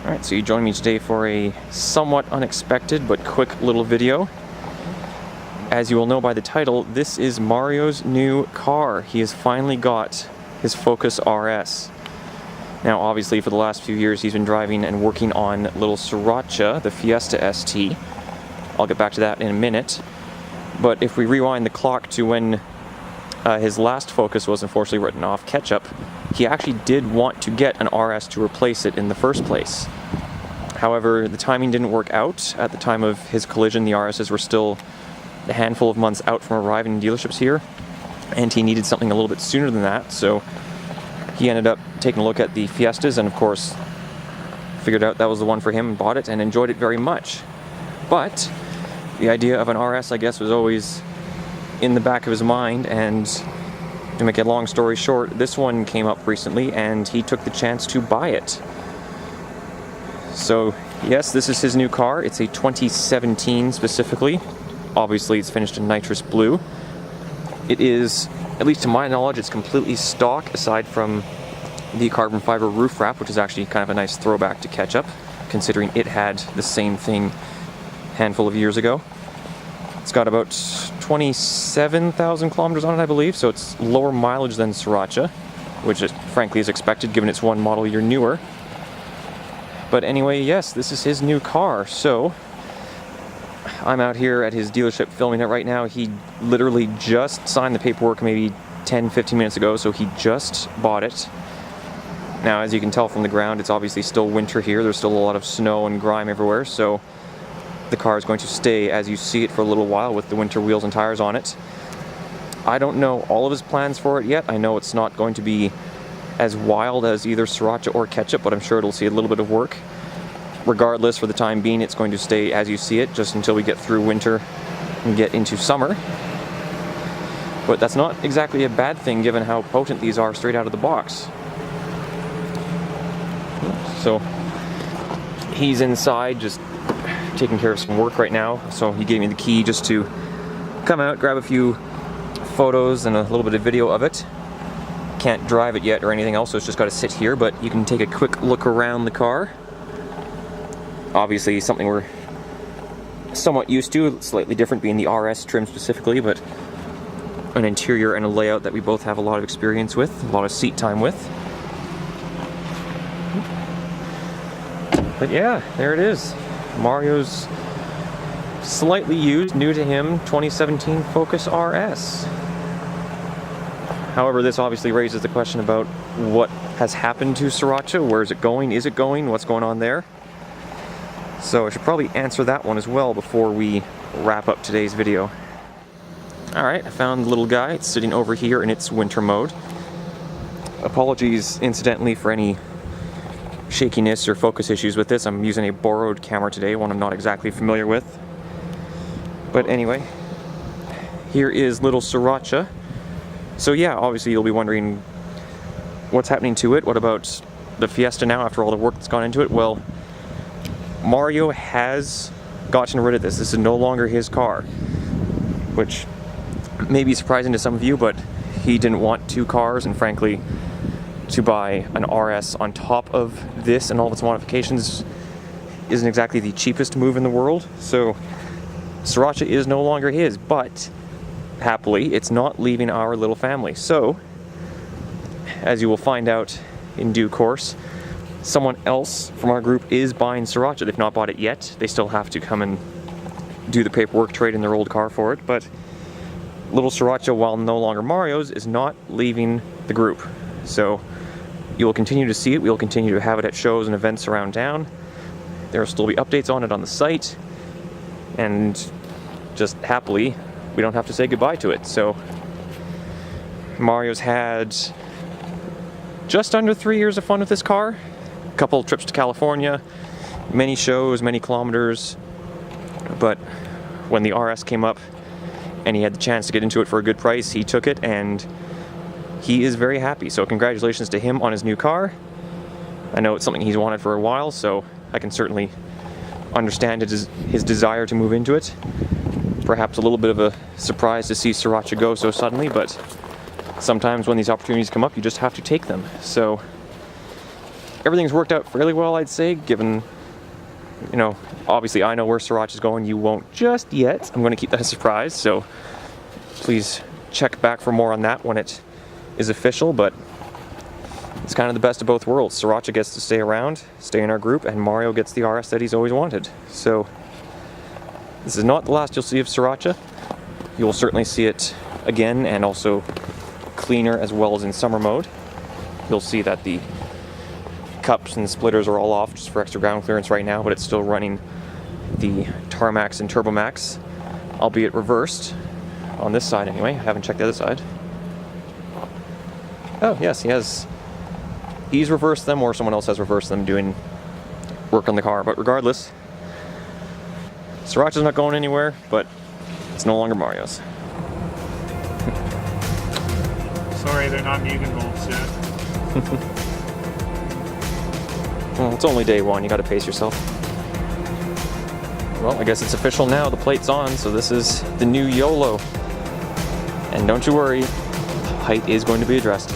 Alright, so you joined me today for a somewhat unexpected but quick little video. As you will know by the title, this is Mario's new car. He has finally got his Focus RS. Now obviously for the last few years he's been driving and working on little Sriracha, the Fiesta ST. I'll get back to that in a minute. But if we rewind the clock to when his last Focus was unfortunately written off ketchup, he actually did want to get an RS to replace it in the first place. However, the timing didn't work out. At the time of his collision, the RSs were still a handful of months out from arriving in dealerships here, and he needed something a little bit sooner than that, so he ended up taking a look at the Fiestas and of course figured out that was the one for him and bought it and enjoyed it very much. But the idea of an RS, I guess, was always in the back of his mind, and to make a long story short, this one came up recently and he took the chance to buy it. So yes, this is his new car. It's a 2017 specifically. Obviously it's finished in nitrous blue. It is, at least to my knowledge, it's completely stock aside from the carbon fiber roof wrap, which is actually kind of a nice throwback to ketchup, considering it had the same thing a handful of years ago. It's got about 27,000 kilometers on it, I believe, so it's lower mileage than Sriracha, which is, frankly is expected given it's one model year newer. But anyway, yes, this is his new car, so I'm out here at his dealership filming it right now. He literally just signed the paperwork maybe 10-15 minutes ago, so he just bought it. Now, as you can tell from the ground, it's obviously still winter here. There's still a lot of snow and grime everywhere, so the car is going to stay as you see it for a little while with the winter wheels and tires on it. I don't know all of his plans for it yet. I know it's not going to be as wild as either Sriracha or ketchup, but I'm sure it'll see a little bit of work. Regardless, for the time being, it's going to stay as you see it, just until we get through winter and get into summer. But that's not exactly a bad thing given how potent these are straight out of the box. So he's inside just taking care of some work right now, so he gave me the key just to come out, grab a few photos and a little bit of video of it. Can't drive it yet or anything else, so it's just got to sit here, but you can take a quick look around the car. Obviously something we're somewhat used to, slightly different being the RS trim specifically, but an interior and a layout that we both have a lot of experience with, a lot of seat time with. But yeah, there it is. Mario's slightly used, new to him, 2017 Focus RS. However, this obviously raises the question about what has happened to Sriracha. Where is it going? Is it going? What's going on there? So I should probably answer that one as well before we wrap up today's video. Alright, I found the little guy. It's sitting over here in its winter mode. Apologies, incidentally, for any shakiness or focus issues with this. I'm using a borrowed camera today, one I'm not exactly familiar with. But anyway, here is little Sriracha. So yeah, obviously you'll be wondering what's happening to it. What about the Fiesta now after all the work that's gone into it? Well, Mario has gotten rid of this. This is no longer his car, which may be surprising to some of you, but he didn't want two cars, and frankly, to buy an RS on top of this and all of its modifications isn't exactly the cheapest move in the world. So Sriracha is no longer his, but happily it's not leaving our little family. So as you will find out in due course, someone else from our group is buying Sriracha. They've not bought it yet. They still have to come and do the paperwork, trade in their old car for it, but little Sriracha, while no longer Mario's, is not leaving the group. So you will continue to see it. We'll continue to have it at shows and events around town. There will still be updates on it on the site, and just happily we don't have to say goodbye to it. So Mario's had just under 3 years of fun with this car. A couple trips to California, many shows, many kilometers, but when the RS came up and he had the chance to get into it for a good price, he took it and he is very happy. So congratulations to him on his new car. I know it's something he's wanted for a while, so I can certainly understand his desire to move into it. Perhaps a little bit of a surprise to see Sriracha go so suddenly, but sometimes when these opportunities come up, you just have to take them. So everything's worked out fairly well, I'd say, given, you know, obviously I know where Sriracha's going, you won't just yet. I'm going to keep that a surprise, so please check back for more on that when it is official, but it's kind of the best of both worlds. Sriracha gets to stay around, stay in our group, and Mario gets the RS that he's always wanted. So this is not the last you'll see of Sriracha. You will certainly see it again, and also cleaner as well as in summer mode. You'll see that the cups and splitters are all off just for extra ground clearance right now, but it's still running the Tarmax and Turbomax, albeit reversed on this side anyway. I haven't checked the other side. Oh yes, he's reversed them, or someone else has reversed them doing work on the car, but regardless, Sriracha's not going anywhere, but it's no longer Mario's. Sorry, they're not Mugen bolts yet. Well, it's only day one, you gotta pace yourself. Well, I guess it's official now, the plate's on, so this is the new YOLO. And don't you worry, height is going to be addressed.